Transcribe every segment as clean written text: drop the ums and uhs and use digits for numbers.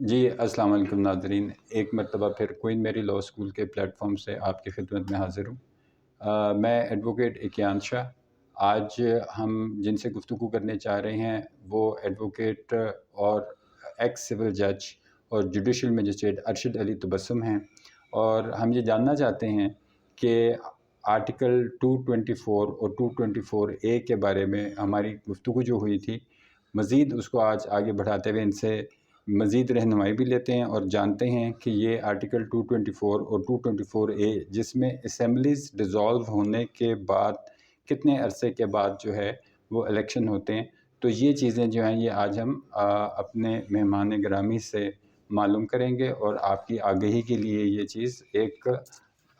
जी, अस्सलाम वालेकुम नाज़रीन। एक मरतबा फिर क्वीन मेरी लॉ स्कूल के प्लेटफॉर्म से आपकी खिदमत में हाज़िर हूँ। मैं एडवोकेट इकयान शाह। आज हम जिनसे गुफ्तगू करने चाह रहे हैं वो एडवोकेट और एक्स सिविल जज और जुडिशल मजिस्ट्रेट अरशद अली तबस्सुम हैं, और हम ये जानना चाहते हैं कि आर्टिकल 224 और 224 ए के बारे में हमारी गुफ्तगू जो हुई थी, मज़ीद उसको आज आगे बढ़ाते हुए इनसे मज़ीद रहनुमाई भी लेते हैं और जानते हैं कि ये आर्टिकल 224 और 224 ए, जिसमें असम्बलीज़ डिज़ोल्व होने के बाद कितने अरसे के बाद जो है वो इलेक्शन होते हैं। तो ये चीज़ें जो हैं ये आज हम अपने मेहमान गिरामी से मालूम करेंगे, और आपकी आगाही के लिए ये चीज़ एक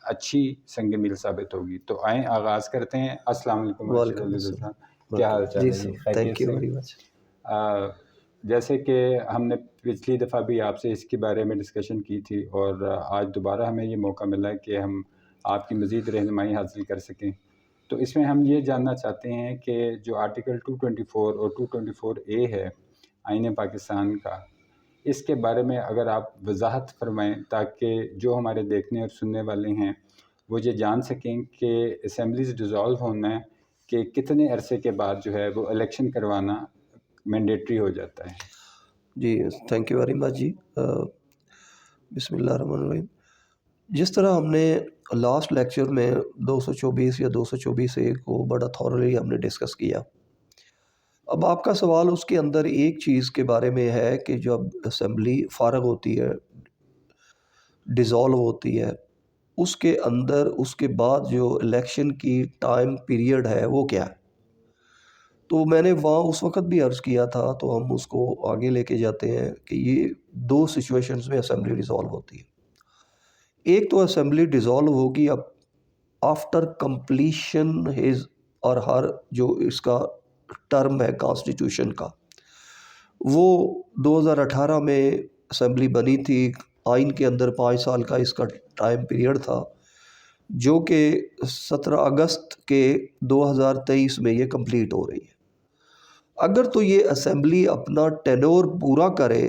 अच्छी संग मील साबित होगी। तो आएँ आगाज़ करते हैं। अस्सलाम वालेकुम अर्शद वालेकुम अली अस्सलाम। साहब, क्या हाल चाल जी है जी? सर, खैरियत थैंक यू से? Very much. जैसे कि हमने पिछली दफ़ा भी आपसे इसके बारे में डिस्कशन की थी, और आज दोबारा हमें ये मौका मिला है कि हम आपकी मज़ीद रहनुमाई हासिल कर सकें। तो इसमें हम ये जानना चाहते हैं कि जो आर्टिकल 224 और 224 ए है आईन पाकिस्तान का, इसके बारे में अगर आप वजाहत फरमाएँ, ताकि जो हमारे देखने और सुनने वाले हैं वो ये जान सकें कि असम्बलीज़ डिज़ोल्व होना है कि कितने अरसे के बाद जो है वो इलेक्शन करवाना मैंडेटरी हो जाता है। जी, थैंक यू वेरी मच जी। बिस्मिल्लाहिर्रहमानिर्रहीम। जिस तरह हमने लास्ट लेक्चर में 224 या 224 ए को बड़ा थॉरली हमने डिस्कस किया। अब आपका सवाल उसके अंदर एक चीज़ के बारे में है कि जब असेंबली फ़ारग होती है, डिज़ॉल्व होती है, उसके अंदर उसके बाद जो इलेक्शन की टाइम पीरियड है वो क्या है? तो मैंने वहाँ उस वक़्त भी अर्ज़ किया था, तो हम उसको आगे लेके जाते हैं कि ये 2 सिचुएशंस में असेंबली डिसॉल्व होती है। एक तो असेंबली डिसॉल्व होगी अब आफ्टर कंप्लीशन हिज़ और हर जो इसका टर्म है कॉन्स्टिट्यूशन का, वो 2018 में असेंबली बनी थी। आइन के अंदर 5 साल का इसका टाइम पीरियड था, जो कि 17 अगस्त के 2023 में ये कंप्लीट हो रही है। अगर तो ये असेंबली अपना टेन्योर पूरा करे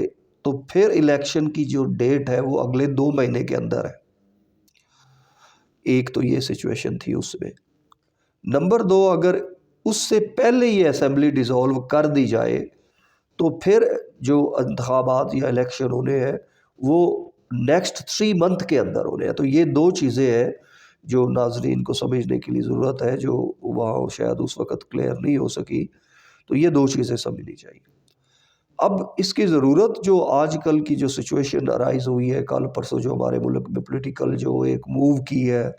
तो फिर इलेक्शन की जो डेट है वो अगले 2 महीने के अंदर है। एक तो ये सिचुएशन थी उसमें। नंबर 2, अगर उससे पहले ये असेंबली डिसॉल्व कर दी जाए तो फिर जो इंतखाबात या इलेक्शन होने हैं वो नेक्स्ट 3 मंथ के अंदर होने हैं। तो ये 2 चीज़ें हैं जो नाज़रीन को समझने की लिए ज़रूरत है, जो वहाँ शायद उस वक़्त क्लियर नहीं हो सकी। तो ये 2 चीज़ें समझनी चाहिए। अब इसकी ज़रूरत जो आजकल की जो सिचुएशन अराइज़ हुई है, कल परसों जो हमारे मुल्क में पॉलिटिकल जो एक मूव की है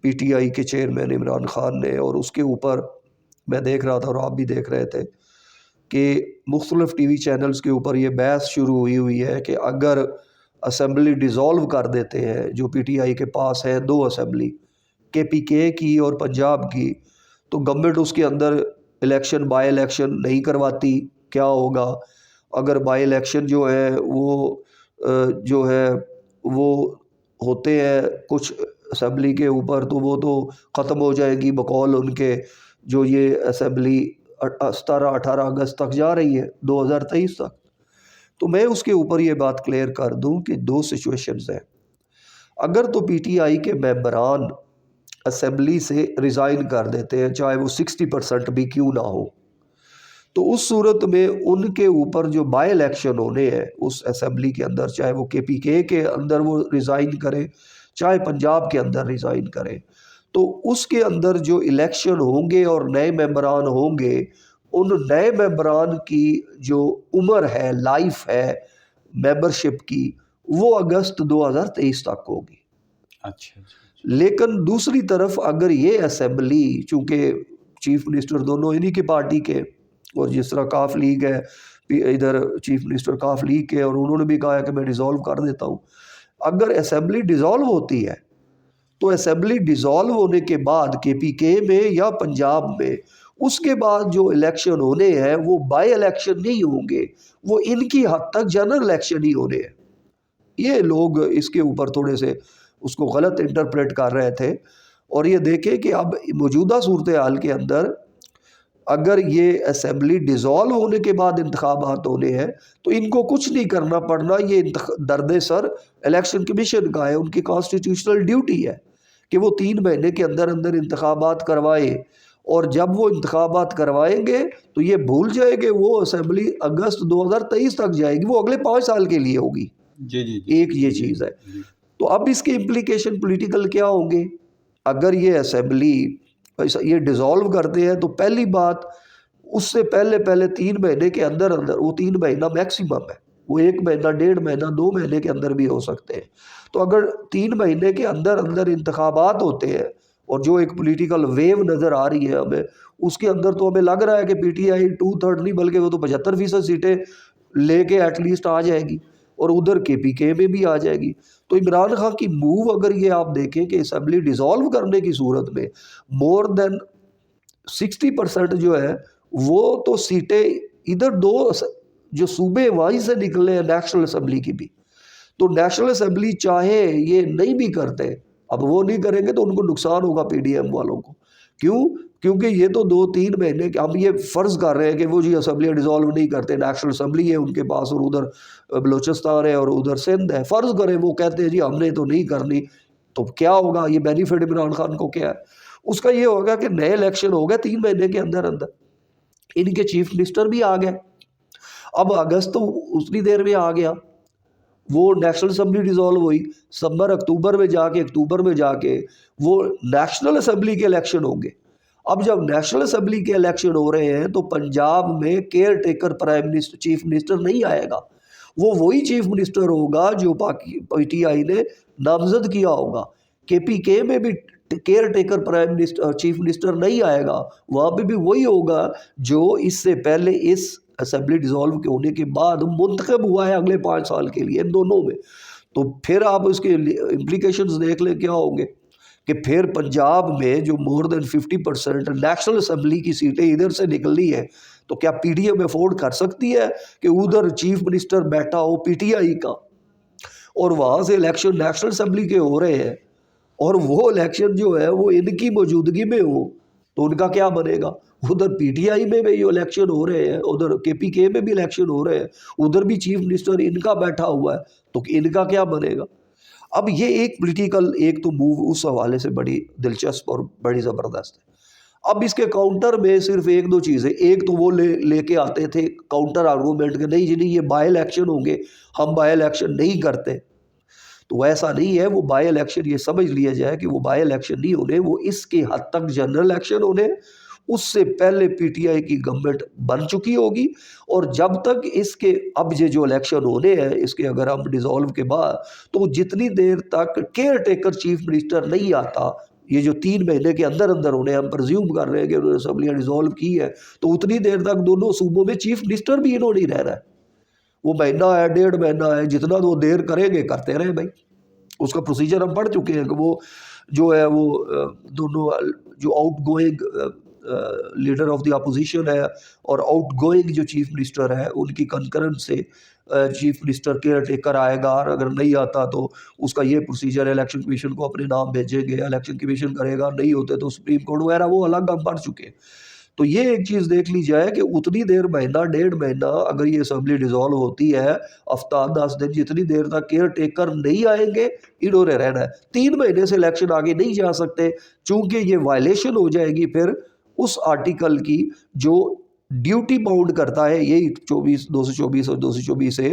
पीटीआई के चेयरमैन इमरान खान ने, और उसके ऊपर मैं देख रहा था और आप भी देख रहे थे कि मुख्तलिफ टीवी चैनल्स के ऊपर ये बहस शुरू हुई है कि अगर असेंबली डिसॉल्व कर देते हैं, जो पीटीआई के पास है 2 असेंबली, केपीके की और पंजाब की, तो गवर्नमेंट उसके अंदर इलेक्शन बाय इलेक्शन नहीं करवाती, क्या होगा? अगर बाय इलेक्शन जो है वो जो है वो होते हैं कुछ असेंबली के ऊपर, तो वो तो ख़त्म हो जाएगी बकौल उनके, जो ये असेंबली 17-18 अगस्त तक जा रही है 2023 तक। तो मैं उसके ऊपर ये बात क्लियर कर दूं कि 2 सिचुएशंस हैं। अगर तो पीटीआई के मेंबरान असेंबली से रिज़ाइन कर देते हैं, चाहे वो 60% भी क्यों ना हो, तो उस सूरत में उनके ऊपर जो बाय इलेक्शन होने हैं उस असेंबली के अंदर, चाहे वो केपीके के अंदर वो रिज़ाइन करें, चाहे पंजाब के अंदर रिज़ाइन करें, तो उसके अंदर जो इलेक्शन होंगे और नए मेंबरान होंगे, उन नए मेंबरान की जो उम्र है, लाइफ है मेंबरशिप की, वो अगस्त 2023 तक होगी। अच्छा, अच्छा, अच्छा। लेकिन दूसरी तरफ अगर ये असेंबली, चूँकि चीफ मिनिस्टर दोनों इन्हीं की पार्टी के, और जिस तरह काफ लीग है, इधर चीफ मिनिस्टर काफ लीग के, और उन्होंने भी कहा है कि मैं डिसॉल्व कर देता हूँ। अगर असेंबली डिसॉल्व होती है तो असेंबली डिसॉल्व होने के बाद केपीके में या पंजाब में उसके बाद जो इलेक्शन होने हैं वो बाय इलेक्शन नहीं होंगे, वो इनकी हद तक जनरल इलेक्शन ही होने हैं। ये लोग इसके ऊपर थोड़े से उसको गलत इंटरप्रेट कर रहे थे, और ये देखें कि अब मौजूदा सूरत हाल के अंदर अगर ये असेंबली डिज़ोल्व होने के बाद इंतखाबात होने हैं तो इनको कुछ नहीं करना पड़ना, ये दर्द सर इलेक्शन कमीशन का है, उनकी कॉन्स्टिट्यूशनल ड्यूटी है कि वो 3 महीने के अंदर अंदर इंतखाबात करवाए। और जब वो इंतखाबात करवाएंगे तो ये भूल जाएंगे वो असेंबली अगस्त 2023 तक जाएगी, वो अगले 5 साल के लिए होगी। जी जी जी एक ये जी चीज़ है। जी तो अब इसके इम्प्लीकेशन पॉलिटिकल क्या होंगे अगर ये असेंबली ये डिज़ोल्व करते हैं? तो पहली बात, उससे पहले पहले 3 महीने के अंदर अंदर, वो 3 महीना मैक्सिमम है, वो 1 महीना 1.5 महीना 2 महीने के अंदर भी हो सकते हैं। तो अगर 3 महीने के अंदर अंदर इंतखाबात होते हैं और जो एक पॉलिटिकल वेव नज़र आ रही है हमें, उसके अंदर तो हमें लग रहा है कि पीटीआई 2/3 नहीं बल्कि वो तो 75% सीटें लेके एटलीस्ट आ जाएगी और उधर केपीके में भी आ जाएगी। तो इमरान खान की मूव अगर ये आप देखें कि असेंबली डिज़ोल्व करने की सूरत में मोर देन 60% जो है वो तो सीटें इधर जो सूबे वहीं से निकले हैं नेशनल असेंबली की भी। तो नेशनल असेंबली चाहे ये नहीं भी करते, अब वो नहीं करेंगे तो उनको नुकसान होगा पीडीएम वालों को। क्यों? क्योंकि ये तो 2-3 महीने हम ये फ़र्ज़ कर रहे हैं कि वो जी असेंबली डिज़ोल्व नहीं करते, नेशनल असेंबली है उनके पास और उधर बलूचिस्तान है और उधर सिंध है। फ़र्ज़ करें वो कहते हैं जी हमने तो नहीं करनी, तो क्या होगा? ये बेनिफिट इमरान खान को क्या है? उसका ये होगा कि नए इलेक्शन हो गए 3 महीने के अंदर अंदर, इनके चीफ मिनिस्टर भी आ गए। अब अगस्त तो उतनी देर में आ गया, वो नेशनल असेंबली डिज़ोल्व हुई, सितंबर अक्टूबर में जाके वो नेशनल असेंबली के इलेक्शन होंगे। अब जब नेशनल असेंबली के इलेक्शन हो रहे हैं तो पंजाब में care taker prime minister chief minister नहीं आएगा, वो वही चीफ मिनिस्टर होगा जो पीटीआई ने नामजद किया होगा। केपीके में भी care taker prime minister chief minister नहीं आएगा, वहाँ पे भी वही होगा जो इससे पहले इस असेंबली डिज़ोल्व के होने के बाद मुंतखब हुआ है अगले 5 साल के लिए इन दोनों में। तो फिर आप उसके इम्प्लीकेशंस देख लें क्या होंगे कि फिर पंजाब में जो मोर देन 50% नेशनल असेंबली की सीटें इधर से निकलनी है, तो क्या पीडीएम अफोर्ड कर सकती है कि उधर चीफ मिनिस्टर बैठा हो पीटीआई का और वहाँ से इलेक्शन नेशनल असेंबली के हो रहे हैं और वो इलेक्शन जो है वो इनकी मौजूदगी में हो, तो उनका क्या बनेगा? उधर पीटीआई में भी ये इलेक्शन हो रहे हैं, उधर केपीके में भी इलेक्शन हो रहे हैं, उधर भी चीफ मिनिस्टर इनका बैठा हुआ है, तो इनका क्या बनेगा? अब ये एक पॉलिटिकल एक तो मूव उस हवाले से बड़ी दिलचस्प और बड़ी ज़बरदस्त है। अब इसके काउंटर में सिर्फ एक दो चीज़ें, एक तो वो लेके आते थे काउंटर आर्गूमेंट के नहीं जी नहीं ये बाय इलेक्शन होंगे, हम बाय इलेक्शन नहीं करते। तो वैसा नहीं है, वो बाय इलेक्शन ये समझ लिया जाए कि वो बाय इलेक्शन नहीं होने, वो इसके हद तक जनरल इलेक्शन होने, उससे पहले पीटीआई की गवर्नमेंट बन चुकी होगी और जब तक इसके अब ये जो इलेक्शन होने हैं इसके अगर हम डिज़ोल्व के बाद, तो जितनी देर तक केयर टेकर चीफ मिनिस्टर नहीं आता, ये जो 3 महीने के अंदर अंदर होने हम प्रज्यूम कर रहे हैं कि उन्होंने असम्बलियाँ डिज़ोल्व की है, तो उतनी देर तक दोनों सूबों में चीफ मिनिस्टर भी इन्होंने ही रहना है। वो महीना है 1.5 महीना है, जितना वो देर करेंगे करते रहे भाई। उसका प्रोसीजर हम पढ़ चुके हैं कि वो जो है वो दोनों जो outgoing leader of the opposition है और आउटगोइंग जो चीफ मिनिस्टर है उनकी कंकरेंट से चीफ मिनिस्टर केयर टेकर आएगा और अगर नहीं आता तो उसका ये प्रोसीजर इलेक्शन कमीशन को अपने नाम भेजेंगे, इलेक्शन कमीशन करेगा, नहीं होते तो सुप्रीम कोर्ट वगैरह, वो अलग हम पढ़ चुके हैं। तो ये एक चीज़ देख ली जाए कि उतनी देर महीना 1.5 महीना अगर ये असेंबली डिज़ोल्व होती है, हफ्ता 10 दिन, जितनी देर तक केयर टेकर नहीं आएंगे इन्होंने रहना है। 3 महीने से इलेक्शन आगे नहीं जा सकते चूँकि ये वायलेशन हो जाएगी फिर उस आर्टिकल की जो ड्यूटी बाउंड करता है यही 224 और 224 से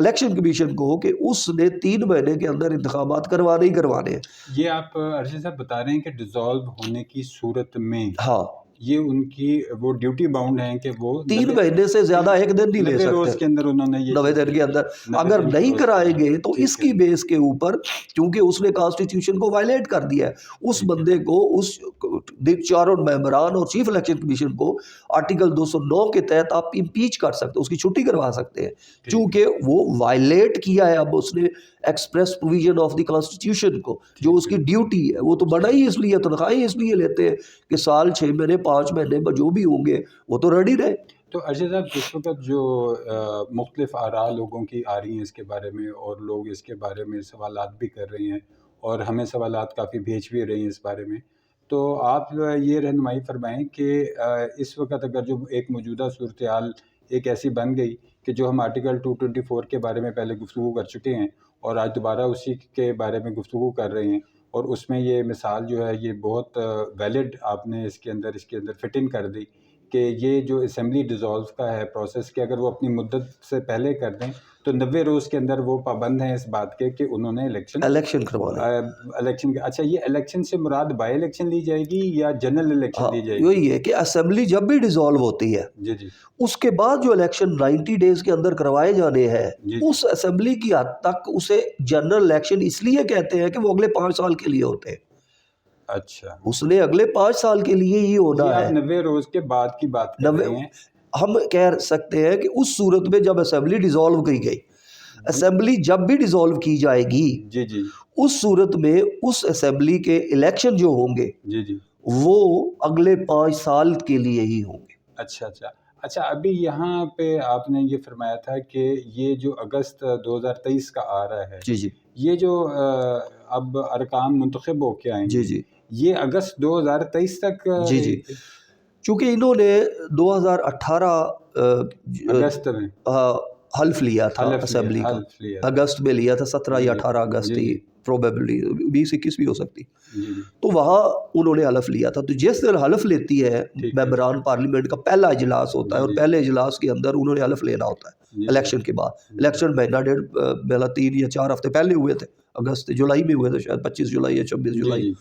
इलेक्शन कमीशन को कि उसने 3 महीने के अंदर इंतखाबात करवाने ही करवाने हैं। ये आप अर्शद साहब बता रहे हैं कि डिज़ोल्व होने की सूरत में हाँ, ये उनकी वो ड्यूटी बाउंड है कि वो 3 महीने से ज़्यादा एक दिन नहीं ले 90 रोज़ सकते। के अंदर उन्होंने ये 90 दिन के अंदर 90 अगर दिन के नहीं रोज़ कराएंगे तो ठीक है। इसकी बेस के ऊपर, क्योंकि उसने कॉन्स्टिट्यूशन को वायलेट कर दिया है, उस ठीक है। बंदे को उस चारों मेंबरान और चीफ इलेक्शन कमीशन को आर्टिकल 209 के तहत आप इम्पीच कर सकते हो, उसकी छुट्टी करवा सकते हैं क्योंकि वो वायलेट किया है। अब उसने express provision of the constitution को, जो उसकी ड्यूटी है, वो तो बड़ा ही इसलिए तनख्वाहें इसलिए लेते हैं कि साल 6 महीने 5 महीने जो भी होंगे वो तो रेडी रहे। तो अर्शद साहब जिस वक़्त जो मुख्तलिफ़ आरा लोगों की आ रही हैं इसके बारे में और लोग इसके बारे में सवालात भी कर रहे हैं और हमें सवालात काफ़ी भेज भी रहे हैं इस बारे में, तो आप ये रहनुमाई फरमाएँ कि इस वक़्त अगर जो एक मौजूदा सूरत-ए-हाल एक ऐसी बन गई कि जो हम आर्टिकल 224 के बारे में पहले गुफ्तगू कर चुके हैं और आज दोबारा उसी के बारे में गुफ्तगू कर रहे हैं, और उसमें ये मिसाल जो है ये बहुत वैलिड आपने इसके अंदर फिट इन कर दी कि ये जो असेंबली डिसॉल्व का है प्रोसेस, कि अगर वो अपनी मुद्दत से पहले कर दें तो 90 रोज़ के अंदर वो पाबंद हैं इस बात के कि उन्होंने इलेक्शन करवाना है। अच्छा, ये इलेक्शन से मुराद बाई इलेक्शन ली जाएगी या जनरल इलेक्शन हाँ, ली जाएगी? यही है कि असेंबली जब भी डिसॉल्व होती है, जी, जी। उसके बाद जो इलेक्शन 90 डेज के अंदर करवाए जाने हैं, जी। उस असेंबली की हद तक उसे जनरल इलेक्शन इसलिए कहते हैं कि वो अगले 5 साल के लिए होते हैं। अच्छा। उसने अगले 5 साल के लिए ही होना आप है। 90 रोज़ के बाद की बात कर रहे हैं। हम कह सकते हैं कि उस सूरत में जब असेंबली डिसॉल्व की गई, असेंबली जब भी डिसॉल्व की जाएगी, जी, जी। उस सूरत में उस असेंबली के इलेक्शन जो होंगे, जी, जी। वो अगले 5 साल के लिए ही होंगे। अच्छा, अच्छा। अच्छा, अभी यहाँ पे आपने ये फरमाया था कि ये जो अगस्त 2023 का आ रहा है, जी, जी। ये जो अब अरकान मुंतखब होके आएंगे, जी, जी। ये अगस्त 2023 तक जी, जी। चूँकि इन्होंने 2018 अगस्त में हल्फ लिया था हल्फ असेंबली का, लिया था। अगस्त में लिया था, 17 या जी, 18 अगस्त जी, ही, जी। प्रोबेबली 20-21 भी हो सकती। जी, जी। तो वहाँ उन्होंने हल्फ लिया था। तो जिस दिन हल्फ लेती है ठीक है। मेंबरान पार्लियामेंट का पहला इजलास होता है, जी, और जी। पहले इजलास के अंदर उन्होंने हल्फ लेना होता है जी, इलेक्शन के बाद। जी। इलेक्शन महीना डेढ़ पहला 3 या 4 हफ्ते पहले हुए थे, अगस्त जुलाई में हुए थे शायद, 25 जुलाई या 26 जी, जुलाई। जी।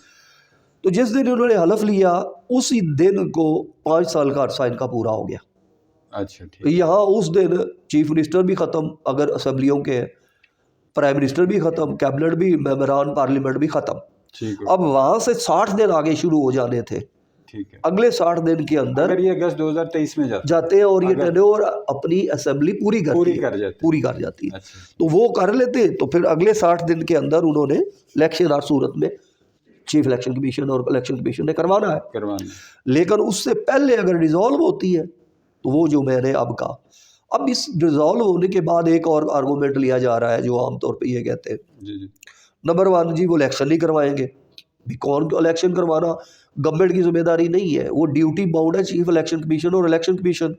तो जिस दिन उन्होंने हल्फ लिया, उसी दिन को 5 साल का अरसा इनका पूरा हो गया। अच्छा, ठीक। तो यहाँ उस दिन चीफ मिनिस्टर भी ख़त्म अगर असेंबलियों के हैं, प्राइम मिनिस्टर भी ख़त्म, कैबिनेट भी, मेंबरान पार्लियामेंट भी ख़त्म। ठीक है। अब वहाँ से 60 दिन आगे शुरू हो जाने थे। ठीक है। अगले 60 दिन के अंदर अगर ये अगस्त 2023 में जाते हैं और ये अगर टेन्योर अपनी असेंबली पूरी पूरी कर जाते हैं। पूरी कर जाती है। अच्छा। तो वो कर लेते, तो फिर अगले 60 दिन के अंदर उन्होंने इलेक्शन हर सूरत में चीफ इलेक्शन कमीशन और इलेक्शन कमीशन ने करवाना है। लेकिन उससे पहले अगर डिसॉल्व होती है, तो वो जो मैंने अब कहा, अब इस डिसॉल्व होने के बाद एक और आर्गूमेंट लिया जा रहा है जो आमतौर पे ये कहते हैं, जी, जी। नंबर 1 जी वो इलेक्शन नहीं करवाएंगे। भी कौन को इलेक्शन करवाना गवर्नमेंट की जिम्मेदारी नहीं है, वो ड्यूटी बाउंड है चीफ इलेक्शन कमीशन और इलेक्शन कमीशन।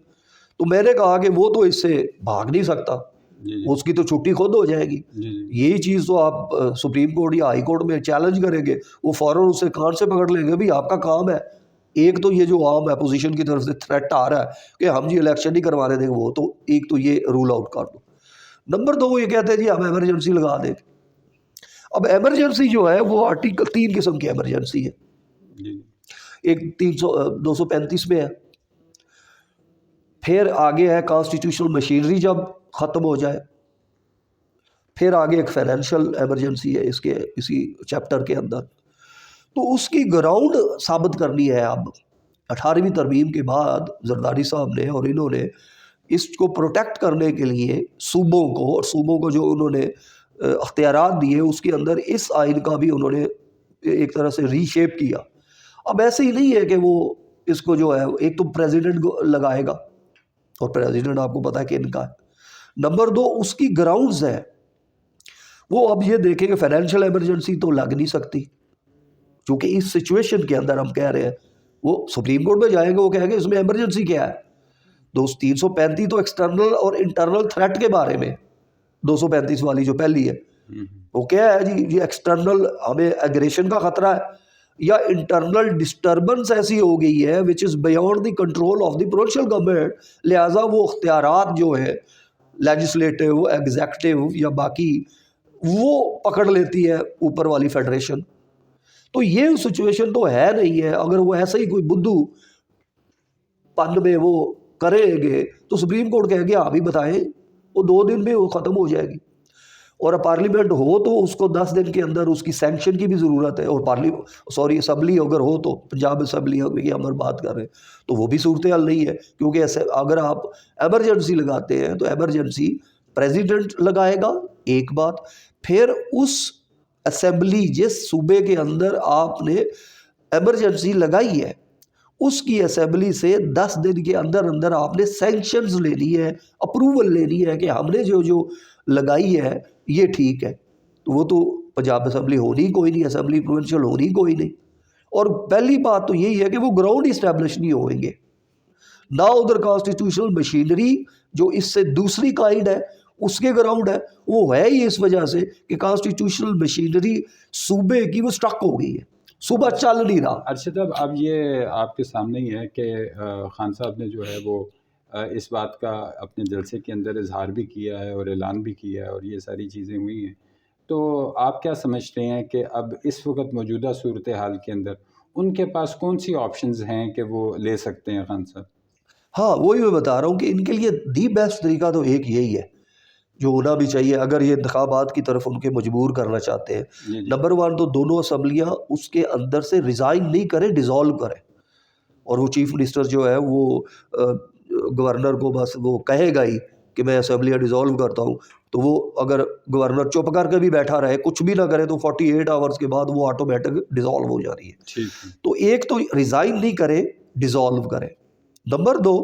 तो मैंने कहा कि वो तो इससे भाग नहीं सकता, जी, उसकी तो छुट्टी खुद हो जाएगी। जी, जी। यही चीज़ तो आप सुप्रीम कोर्ट या हाई कोर्ट में चैलेंज करेंगे, वो फ़ौरन उससे कान से पकड़ लेंगे, भी आपका काम है। एक तो ये जो आम अपोजिशन की तरफ से थ्रेट आ रहा है कि हम जी इलेक्शन नहीं करवाने देंगे, वो तो एक तो ये रूल आउट कर दो। नंबर 2 वो ये कहते हैं जी हम एमरजेंसी लगा देंगे। अब एमरजेंसी जो है वो आर्टिकल 3 किस्म की एमरजेंसी है। जी। एक 235 में है, फिर आगे है कॉन्स्टिट्यूशनल मशीनरी जब ख़त्म हो जाए, फिर आगे एक फाइनेंशियल एमरजेंसी है इसके इसी चैप्टर के अंदर। तो उसकी ग्राउंड साबित करनी है। अब 18वीं तरमीम के बाद जरदारी साहब ने और इन्होंने इसको प्रोटेक्ट करने के लिए सूबों को, और सूबों को जो उन्होंने अख्तियारात दिए, उसके अंदर इस आइन का भी उन्होंने एक तरह से रीशेप किया। अब ऐसे ही नहीं है कि वो इसको जो है, एक तो प्रेसिडेंट को लगाएगा, और प्रेसिडेंट आपको पता है कि इनका है। नंबर 2 उसकी ग्राउंड्स है, वो अब ये देखें कि फाइनेंशियल इमरजेंसी तो लग नहीं सकती, क्योंकि इस सिचुएशन के अंदर हम कह रहे हैं, वो सुप्रीम कोर्ट में जाएंगे, वो कहेंगे इसमें इमरजेंसी क्या है। 335 तो एक्सटर्नल और इंटरनल थ्रेट के बारे में, 235 वाली जो पहली है, वो क्या है जी, ये एक्सटर्नल हमें एग्रेशन का खतरा है, या इंटरनल डिस्टर्बेंस ऐसी हो गई है which is beyond the control of the provincial government, लिहाजा वो अख्तियारात जो है लेजिस्लेटिव, एग्जेक्टिव या बाकी, वो पकड़ लेती है ऊपर वाली फेडरेशन। तो ये सिचुएशन तो है नहीं है। अगर वो ऐसा ही कोई बुद्धू पन में वो करेंगे तो सुप्रीम कोर्ट कहेगी हाँ भी बताएं, वो 2 दिन में वो ख़त्म हो जाएगी। और पार्लियामेंट हो तो उसको 10 दिन के अंदर उसकी सैंक्शन की भी ज़रूरत है। और असम्बली अगर हो तो, पंजाब असम्बली की हम बात कर रहे हैं, तो वो भी सूरत हाल नहीं है, क्योंकि ऐसे अगर आप एमरजेंसी लगाते हैं तो एमरजेंसी प्रेसिडेंट लगाएगा एक बात, फिर उस असम्बली जिस सूबे के अंदर आपने एमरजेंसी लगाई है, उसकी असेंबली से 10 दिन के अंदर अंदर आपने सैंक्शंस लेनी है, अप्रूवल लेनी है कि हमने जो लगाई है ये ठीक है। तो वो तो पंजाब असेंबली होनी कोई नहीं, असेंबली प्रोविंशियल होनी कोई नहीं, और पहली बात तो यही है कि वो ग्राउंड इस्टेब्लिश नहीं होंगे ना, उधर कॉन्स्टिट्यूशनल मशीनरी जो इससे दूसरी काइंड है उसके ग्राउंड है, वो है ही इस वजह से कि कॉन्स्टिट्यूशनल मशीनरी सूबे की वो स्ट्रक हो गई है, सूबा चल नहीं रहा। अरशद साहब, अब ये आपके सामने ही है कि खान साहब ने जो है वो इस बात का अपने जलसे के अंदर इजहार भी किया है और ऐलान भी किया है और ये सारी चीज़ें हुई हैं। तो आप क्या समझते हैं कि अब इस वक्त मौजूदा सूरत हाल के अंदर उनके पास कौन सी ऑप्शंस हैं कि वो ले सकते हैं खान साहब? हाँ, वही मैं बता रहा हूँ कि इनके लिए दी बेस्ट तरीका तो एक यही है जो होना भी चाहिए अगर ये इंतखाबात की तरफ उनके मजबूर करना चाहते हैं। जी जी। नंबर वन तो दोनों असम्बलियाँ उसके अंदर से रिज़ाइन नहीं करें, डिज़ोल्व करें, और वो चीफ मिनिस्टर जो है वो गवर्नर को बस वो कहेगा ही कि मैं असम्बलियाँ डिज़ोल्व करता हूँ, तो वो अगर गवर्नर चुप करके भी बैठा रहे, कुछ भी ना करे, तो 48 आवर्स के बाद वो ऑटोमेटिक डिज़ोल्व हो जा रही है। ठीक है। तो एक तो रिज़ाइन नहीं करें, डिज़ोल्व करें। नंबर दो,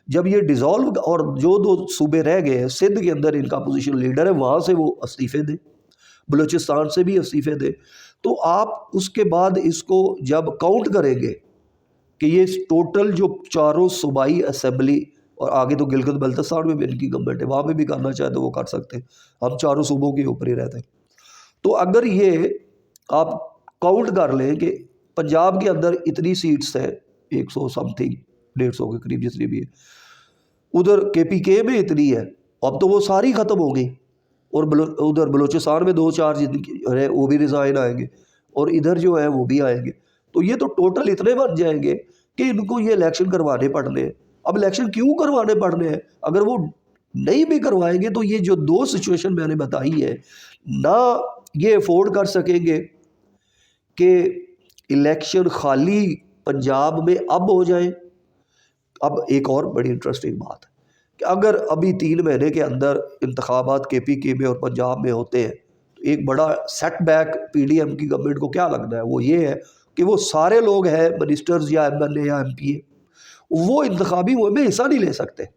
जब ये डिज़ोल्व और जो दो सूबे रह गए हैं, सिंध के अंदर इनका अपोजिशन लीडर है, वहाँ से वो इस्तीफ़े दें, बलूचिस्तान से भी इस्तीफ़े दें, तो आप उसके बाद इसको जब काउंट करेंगे कि ये टोटल जो चारों सूबाई असम्बली, और आगे तो गिलगित बल्तिस्तान में भी इनकी गवर्नमेंट है, वहाँ पे भी करना चाहे तो वो कर सकते हैं, हम चारों सूबों के ऊपर ही रहते हैं। तो अगर ये आप काउंट कर लें कि पंजाब के अंदर इतनी सीट्स हैं, 100 समथिंग, 150 के करीब जितनी भी है, उधर KPK में इतनी है, अब तो वो सारी ख़त्म हो गई, और उधर बलूचिस्तान में 2-4 जिनकी है वो भी रिज़ाइन आएंगे, और इधर जो है वो भी आएंगे, तो ये तो टोटल इतने बन जाएंगे कि इनको ये इलेक्शन करवाने पड़ने हैं। अब इलेक्शन क्यों करवाने पड़ने हैं? अगर वो नहीं भी करवाएंगे तो ये जो दो सिचुएशन मैंने बताई है ना, ये अफोर्ड कर सकेंगे कि इलेक्शन खाली पंजाब में अब हो जाए। अब एक और बड़ी इंटरेस्टिंग बात है कि अगर अभी 3 महीने के अंदर इंतखाबात KPK में और पंजाब में होते हैं, तो एक बड़ा सेटबैक PDM की गवर्नमेंट को क्या लगता है, वो ये है कि वो सारे लोग हैं मिनिस्टर्स या MLA या MPA, वो इंतखाबी मुहिम में हिस्सा नहीं ले सकते।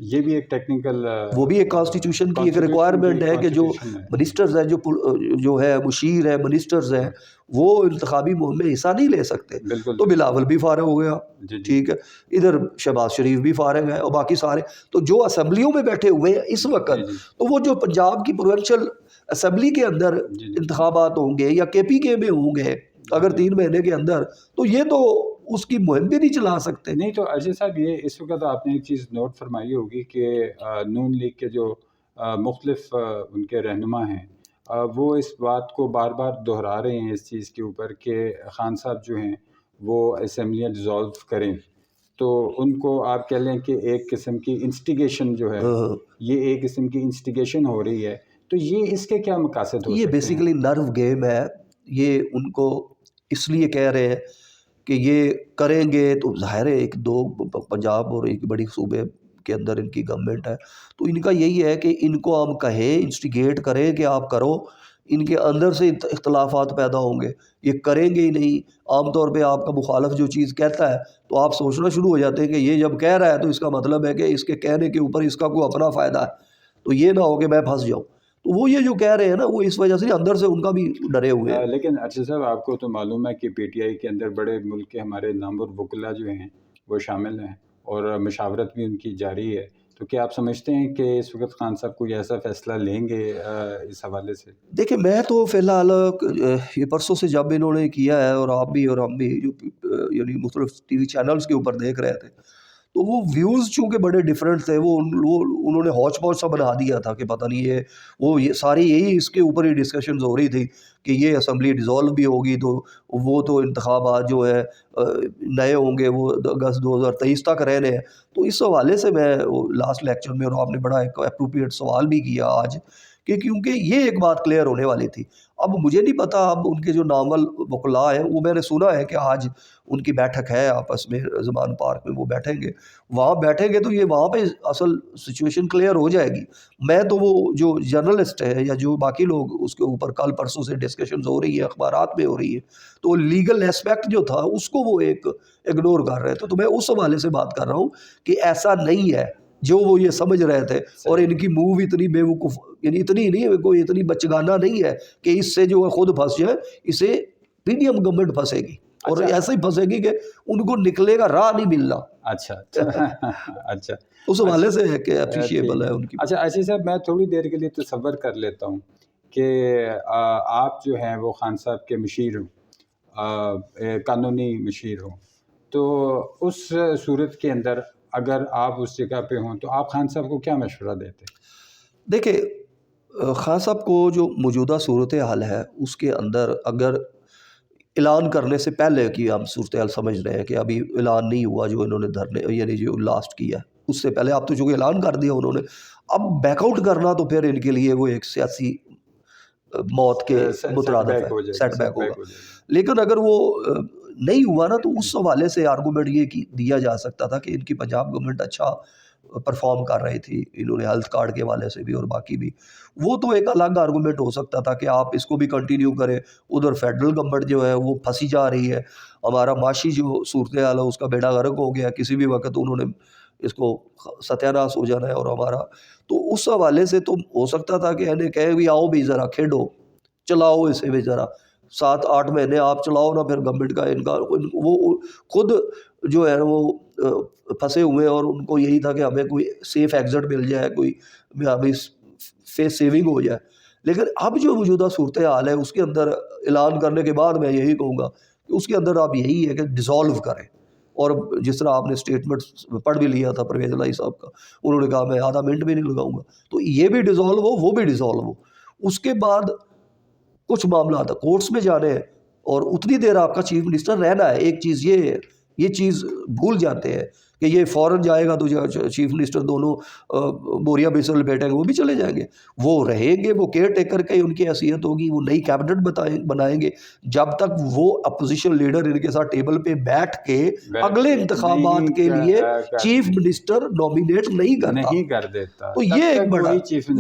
ये भी एक टेक्निकल वो भी एक कॉन्स्टिट्यूशन की एक रिक्वायरमेंट है कि जो मिनिस्टर्स हैं, जो है मुशीर है, मिनिस्टर्स हैं, वो इंतखाबी मुहिम में हिस्सा नहीं ले सकते। तो बिलावल भी फारग हो गया, ठीक है, इधर शहबाज शरीफ भी फारग है, और बाकी सारे तो जो असम्बलियों में बैठे हुए हैं इस वक्त, तो वो जो पंजाब की प्रोविंशियल असम्बली के अंदर इंतखाबात होंगे या KPK में होंगे अगर 3 महीने के अंदर, तो ये तो उसकी मुहिम भी नहीं चला सकते। नहीं तो अजय साहब, ये इस वक्त आपने एक चीज़ नोट फरमाई होगी कि नून लीग के जो मुख्तलिफ उनके रहनुमा हैं, वो इस बात को बार बार दोहरा रहे हैं इस चीज़ के ऊपर कि खान साहब जो हैं वो असम्बलियाँ डिज़ोल्व करें, तो उनको आप कह लें कि एक किस्म की इंस्टिगेशन जो है, ये एक किस्म की इंस्टिगेशन हो रही है, तो ये इसके क्या मकासद हो ये सकते बेसिकली नर्व गेम है। ये उनको इसलिए कह रहे हैं कि ये करेंगे तो ज़ाहिर है एक दो पंजाब और एक बड़ी सूबे के अंदर इनकी गवर्नमेंट है, तो इनका यही है कि इनको हम कहें, इंस्टिगेट करें कि आप करो, इनके अंदर से इख्तलाफात पैदा होंगे, ये करेंगे ही नहीं। आमतौर पे आपका मुखालफ जो चीज़ कहता है तो आप सोचना शुरू हो जाते हैं कि ये जब कह रहा है तो इसका मतलब है कि इसके कहने के ऊपर इसका कोई अपना फ़ायदा है, तो ये ना हो कि मैं फंस जाऊँ। तो वो ये जो कह रहे हैं ना, वो इस वजह से अंदर से उनका भी डरे हुए हैं। लेकिन अर्शद साहब, आपको तो मालूम है कि PTI के अंदर बड़े मुल्क के हमारे नामवर वकला जो हैं वो शामिल हैं और मशावरत भी उनकी जारी है, तो क्या आप समझते हैं कि इस वक्त खान साहब कोई ऐसा फ़ैसला लेंगे इस हवाले से? देखिए, मैं तो फ़िलहाल ये परसों से जब इन्होंने किया है, और आप भी और हम भी जो यानी मुख्तलिफ TV चैनल्स के ऊपर देख रहे थे, तो वो व्यूज़ चूँकि बड़े डिफरेंट थे, वो उन्होंने हौच पौच सा बना दिया था कि पता नहीं ये सारी यही इसके ऊपर ही डिस्कशंस हो रही थी कि ये असम्बली डिज़ोल्व भी होगी, तो वो तो इंतखाबात जो है नए होंगे, वो अगस्त 2023 तक रहने हैं। तो इस हवाले से मैं लास्ट लेक्चर में, और आपने बड़ा एक एप्रोप्रिएट सवाल भी किया आज, कि क्योंकि ये एक बात क्लियर होने वाली थी। अब मुझे नहीं पता, अब उनके जो नावल वकला हैं, वो मैंने सुना है कि आज उनकी बैठक है आपस में, ज़मान पार्क में वो बैठेंगे। वहाँ बैठेंगे तो ये वहाँ पे असल सिचुएशन क्लियर हो जाएगी। मैं तो वो जो जर्नलिस्ट है या जो बाकी लोग उसके ऊपर कल परसों से डिस्कशंस हो रही है, अखबारात में हो रही है, तो लीगल एस्पेक्ट जो था उसको वो एक इग्नोर कर रहे थे। तो मैं उस हवाले से बात कर रहा हूँ कि ऐसा नहीं है जो वो ये समझ रहे थे, और इनकी मूव इतनी बेवकूफ़, यानी इतनी नहीं है, कोई इतनी बचगाना नहीं है कि इससे जो है खुद फंस जाए, इसे पीडीएम गवर्नमेंट फंसेगी और अच्छा। ऐसे ही फंसेगी कि उनको निकले का राह नहीं मिलना। अच्छा, अच्छा। अच्छा। उस हवाले से है कि ठीक अप्रिशिएबल है है। उनकी। अच्छा ऐसे साहब मैं थोड़ी देर के लिए तसव्वुर कर लेता हूँ कि आप जो हैं वो खान साहब के मशीर हो, कानूनी मशीर हो, तो उस सूरत के अंदर अगर आप उस जगह पे हों तो आप खान साहब को क्या मशवरा देते? देखिए खान साहब को जो मौजूदा सूरत हाल है उसके अंदर अगर ऐलान करने से पहले की हम सूरत हाल समझ रहे हैं कि अभी ऐलान नहीं हुआ जो इन्होंने धरने यानी जो लास्ट किया है उससे पहले आप तो चूँकि ऐलान कर दिया उन्होंने, अब बैकआउट करना तो फिर इनके लिए वो एक सियासी मौत के मुतरादफ सेटबैक है, हो जाएगा, सेटबैक होगा। सेटबैक हो जाएगा। लेकिन अगर वो नहीं हुआ ना तो उस हवाले से आर्गूमेंट ये दिया जा सकता था कि इनकी पंजाब गवर्नमेंट अच्छा परफॉर्म कर रही थी, इन्होंने हेल्थ कार्ड के हवाले से भी और बाकी भी, वो तो एक अलग आर्गूमेंट हो सकता था कि आप इसको भी कंटिन्यू करें। उधर फेडरल गवर्नमेंट जो है वो फंसी जा रही है, हमारा माशी जो सूरत हाल है उसका बेड़ा गर्क हो गया, किसी भी वक्त उन्होंने इसको सत्यानाश हो जाना है और हमारा, तो उस हवाले से तो हो सकता था कि इन्हें कहे भी आओ भी ज़रा खेडो, चलाओ इसे भी ज़रा 7-8 महीने आप चलाओ ना, फिर गवर्नमेंट का इनका वो खुद जो है वो फंसे हुए हैं और उनको यही था कि हमें कोई सेफ एग्जिट मिल जाए, कोई हमें फेस सेविंग हो जाए। लेकिन अब जो मौजूदा सूरत हाल है उसके अंदर ऐलान करने के बाद मैं यही कहूँगा कि उसके अंदर आप यही है कि डिज़ोल्व करें। और जिस तरह आपने स्टेटमेंट पढ़ भी लिया था परवेज़ इलाही साहब का, उन्होंने कहा मैं आधा मिनट भी नहीं लगाऊंगा, तो ये भी डिज़ोल्व हो, वो भी डिज़ोल्व हो। उसके बाद कुछ मामला था कोर्ट्स में जाने हैं और उतनी देर आपका चीफ मिनिस्टर रहना है। एक चीज़ ये है, ये चीज़ भूल जाते हैं कि ये फ़ौरन जाएगा तो चीफ मिनिस्टर दोनों बोरिया बिस्तर लपेटेंगे, वो भी चले जाएंगे। वो रहेंगे, वो केयर टेकर की उनकी हैसियत होगी, वो नई कैबिनेट बनाएंगे जब तक वो अपोजिशन लीडर इनके साथ टेबल पे बैठ के अगले इंतखाबात के लिए चीफ मिनिस्टर नॉमिनेट नहीं कर देता, तो ये एक बड़ा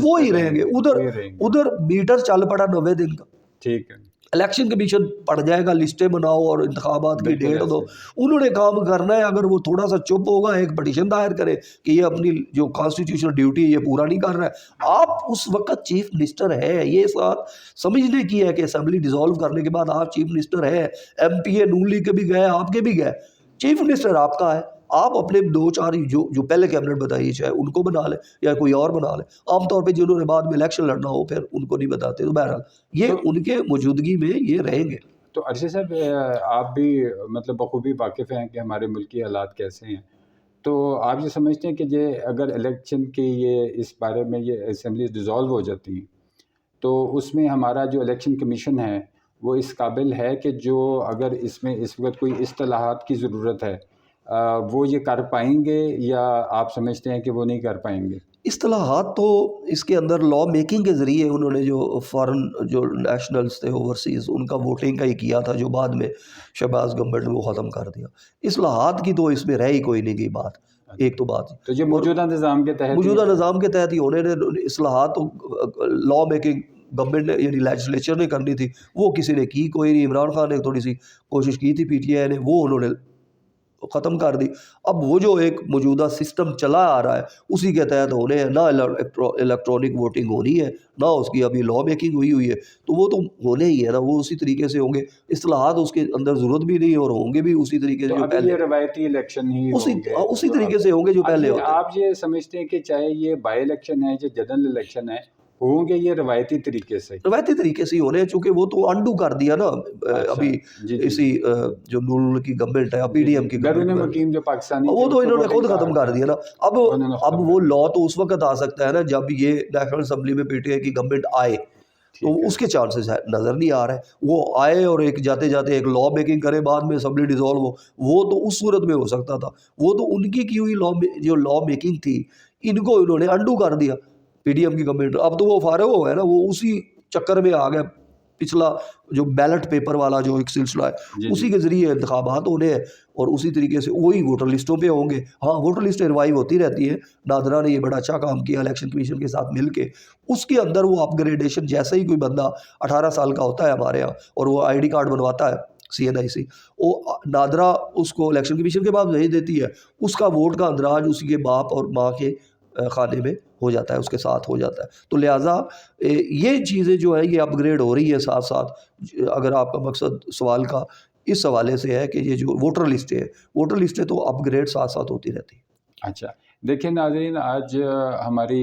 वो ही रहेंगे। उधर मीटर चल पड़ा 90 दिन का, ठीक है। इलेक्शन कमीशन पड़ जाएगा, लिस्टें बनाओ और इंतखाबात की डेट दो, उन्होंने काम करना है। अगर वो थोड़ा सा चुप होगा, एक पटिशन दायर करे कि ये अपनी जो कॉन्स्टिट्यूशनल ड्यूटी है ये पूरा नहीं कर रहा है, आप उस वक्त चीफ मिनिस्टर है। ये बात समझने की है कि असेंबली डिसॉल्व करने के बाद आप चीफ मिनिस्टर है, एमपीए नून लीग के भी गए, आपके भी गए, चीफ मिनिस्टर आपका है। आप अपने 2-4 जो पहले कैबिनेट बताइए चाहे उनको बना लें या कोई और बना लें। आमतौर पे जिन्होंने बाद में इलेक्शन लड़ना हो फिर उनको नहीं बताते, तो बहरहाल ये तो उनके मौजूदगी में ये रहेंगे। तो अरशद साहब आप भी मतलब बखूबी वाकिफ़ हैं कि हमारे मुल्क की हालात कैसे हैं, तो आप ये समझते हैं कि ये अगर इलेक्शन की ये इस बारे में ये असेंबली डिसॉल्व हो जाती हैं तो उसमें हमारा जो इलेक्शन कमीशन है वो इस काबिल है कि जो अगर इसमें इस वक्त कोई इस्तिलाहात की ज़रूरत है वो ये कर पाएंगे या आप समझते हैं कि वो नहीं कर पाएंगे? इस्तिलाहात तो इसके अंदर लॉ मेकिंग के ज़रिए उन्होंने जो फ़ॉरेन जो नेशनल्स थे ओवरसीज़ उनका वोटिंग का ही किया था, जो बाद में शहबाज गवर्नमेंट ने वो ख़त्म कर दिया। इस्तिलाहात की तो इसमें रह ही कोई नहीं गई बात, एक तो बात। तो जो मौजूदा निज़ाम के तहत मौजूदा निज़ाम के तहत ही होने ने इस्तिलाहात तो लॉ मेकिंग गवर्नमेंट ने यानी लेजिस्लेचर ने करनी थी, वो किसी ने की कोई नहीं। इमरान खान ने थोड़ी सी कोशिश की थी पीटीआई ने, वो उन्होंने ख़त्म कर दी। अब वो जो एक मौजूदा सिस्टम चला आ रहा है उसी के तहत होने हैं, ना इलेक्ट्रॉनिक वोटिंग होनी है, ना उसकी अभी लॉ मेकिंग हुई है, तो वो तो होने ही है ना, वो उसी तरीके से होंगे। इस्तिलाहात उसके अंदर ज़रूरत भी नहीं और होंगे भी उसी तरीके से तो जो अभी पहले ये रवायती इलेक्शन ही उसी तरीके से होंगे जो पहले होते हैं। आप ये समझते हैं कि चाहे ये बाई इलेक्शन है या जनरल इलेक्शन है होंगे ये रवायती तरीके से ही होने हैं, चूँकि वो तो अंडू कर दिया ना अभी इसी जो नून की गवर्नमेंट है, पीडीएम की गवर्नमेंट जो पाकिस्तानी वो तो इन्होंने खुद खत्म कर दिया ना। अब वो लॉ तो उस वक्त आ सकता है ना जब ये नेशनल असेंबली में पीटीआई की गवर्नमेंट आए, तो उसके चांसेस नज़र नहीं आ रहे हैं। वो आए और एक जाते जाते एक लॉ मेकिंग करे, बाद में असेंबली डिसॉल्व हो, वो तो उस सूरत में हो सकता था। वो तो उनकी की हुई जो लॉ मेकिंग थी इनको इन्होंने अंडू कर दिया पीडीएम की गवर्नमेंट। अब तो वो फारग हो गया ना, वो उसी चक्कर में आ गया। पिछला जो बैलेट पेपर वाला जो एक सिलसिला है उसी के ज़रिए इंतखाबात होने हैं और उसी तरीके से वही वोटर लिस्टों पे होंगे। हाँ, वोटर लिस्टें रिवाइव होती रहती है, नादरा ने ये बड़ा अच्छा काम किया इलेक्शन कमीशन के साथ मिल के। उसके अंदर वो अपग्रेडेशन, जैसे ही कोई बंदा 18 साल का होता है हमारे यहाँ और वो ID कार्ड बनवाता है CNIC, वो नादरा उसको इलेक्शन कमीशन के बाद भेज देती है, उसका वोट का अंदराज उसी के बाप और माँ के खाने में हो जाता है, उसके साथ हो जाता है। तो लिहाजा ये चीज़ें जो है ये अपग्रेड हो रही है साथ साथ। अगर आपका मकसद सवाल का इस हवाले से है कि ये जो वोटर लिस्टें हैं, वोटर लिस्टें तो अपग्रेड साथ साथ होती रहती हैं। अच्छा, देखिए नाज़रीन, आज हमारी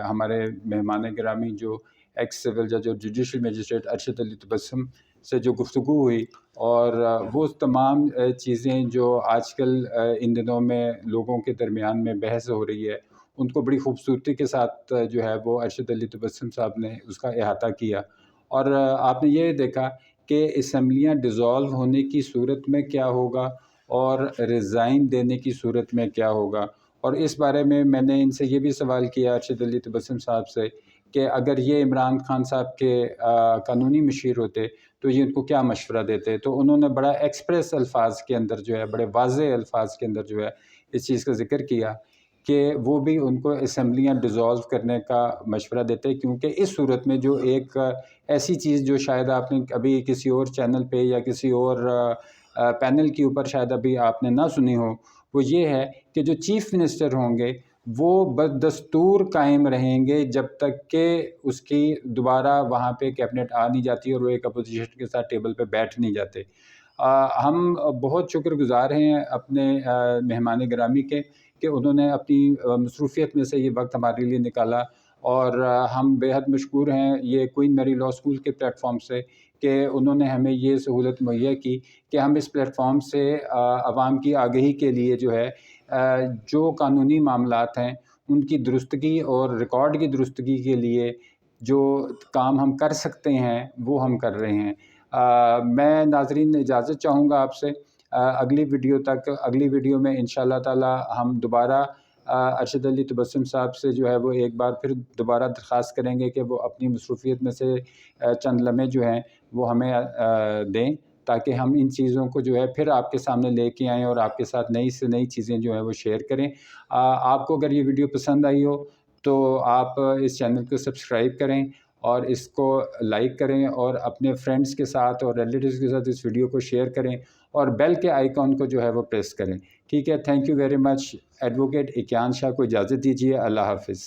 हमारे मेहमान गिरामी जो एक्स सिविल जज और जुडिशल मजिस्ट्रेट अरशद अली तबस्सुम से जो गुफ्तगू हुई, और वो तमाम चीज़ें जो आजकल इन दिनों में लोगों के दरमियान में बहस हो रही है, उनको बड़ी खूबसूरती के साथ जो है वो अरशद अली तबस्सुम साहब ने उसका अहाता किया। और आपने ये देखा कि असम्बलियाँ डिज़ॉल्व होने की सूरत में क्या होगा और रिज़ाइन देने की सूरत में क्या होगा। और इस बारे में मैंने इनसे ये भी सवाल किया अरशद अली तबस्सुम साहब से कि अगर ये इमरान खान साहब के कानूनी मशीर होते तो ये उनको क्या मशवरा देते। तो उन्होंने बड़ा एक्सप्रेस अल्फाज के अंदर जो है, बड़े वाज़े अल्फाज के अंदर जो है इस चीज़ का ज़िक्र किया कि वो भी उनको असम्बलियाँ डिज़ॉल्व करने का मशवरा देते, क्योंकि इस सूरत में जो एक ऐसी चीज़ जो शायद आपने अभी किसी और चैनल पे या किसी और पैनल के ऊपर शायद अभी आपने ना सुनी हो, वो ये है कि जो चीफ़ मिनिस्टर होंगे वो बदस्तूर कायम रहेंगे जब तक कि उसकी दोबारा वहाँ पे कैबिनेट आ नहीं जाती और वो एक अपोजिशन के साथ टेबल पे बैठ नहीं जाते। हम बहुत शुक्रगुज़ार हैं अपने मेहमान गिरामी के कि उन्होंने अपनी मसरूफ़ियत में से ये वक्त हमारे लिए निकाला, और हम बेहद मशकूर हैं ये क्वीन मैरी लॉ स्कूल के प्लेटफॉर्म से कि उन्होंने हमें ये सहूलत मुहैया की कि हम इस प्लेटफॉर्म से आवाम की आगही के लिए जो है जो कानूनी मामलात हैं उनकी दुरुस्तगी और रिकॉर्ड की दुरुस्तगी के लिए जो काम हम कर सकते हैं वो हम कर रहे हैं। मैं नाज़रीन इजाज़त चाहूँगा आपसे अगली वीडियो तक। अगली वीडियो में इंशाअल्लाह ताला हम दोबारा अरशद अली तबस्सुम साहब से जो है वो एक बार फिर दोबारा दरख्वास्त करेंगे कि वो अपनी मसरूफ़ियत में से चंद लम्हे जो हैं वो हमें दें, ताकि हम इन चीज़ों को जो है फिर आपके सामने लेके आएँ और आपके साथ नई से नई चीज़ें जो हैं वो शेयर करें। आपको अगर ये वीडियो पसंद आई हो तो आप इस चैनल को सब्सक्राइब करें और इसको लाइक करें और अपने फ्रेंड्स के साथ और रिलेटिव्स के साथ इस वीडियो को शेयर करें और बेल के आइकॉन को जो है वो प्रेस करें। ठीक है, thank you very much. Advocate Ikyan Shah को इजाज़त दीजिए। अल्लाह हाफ़िज़।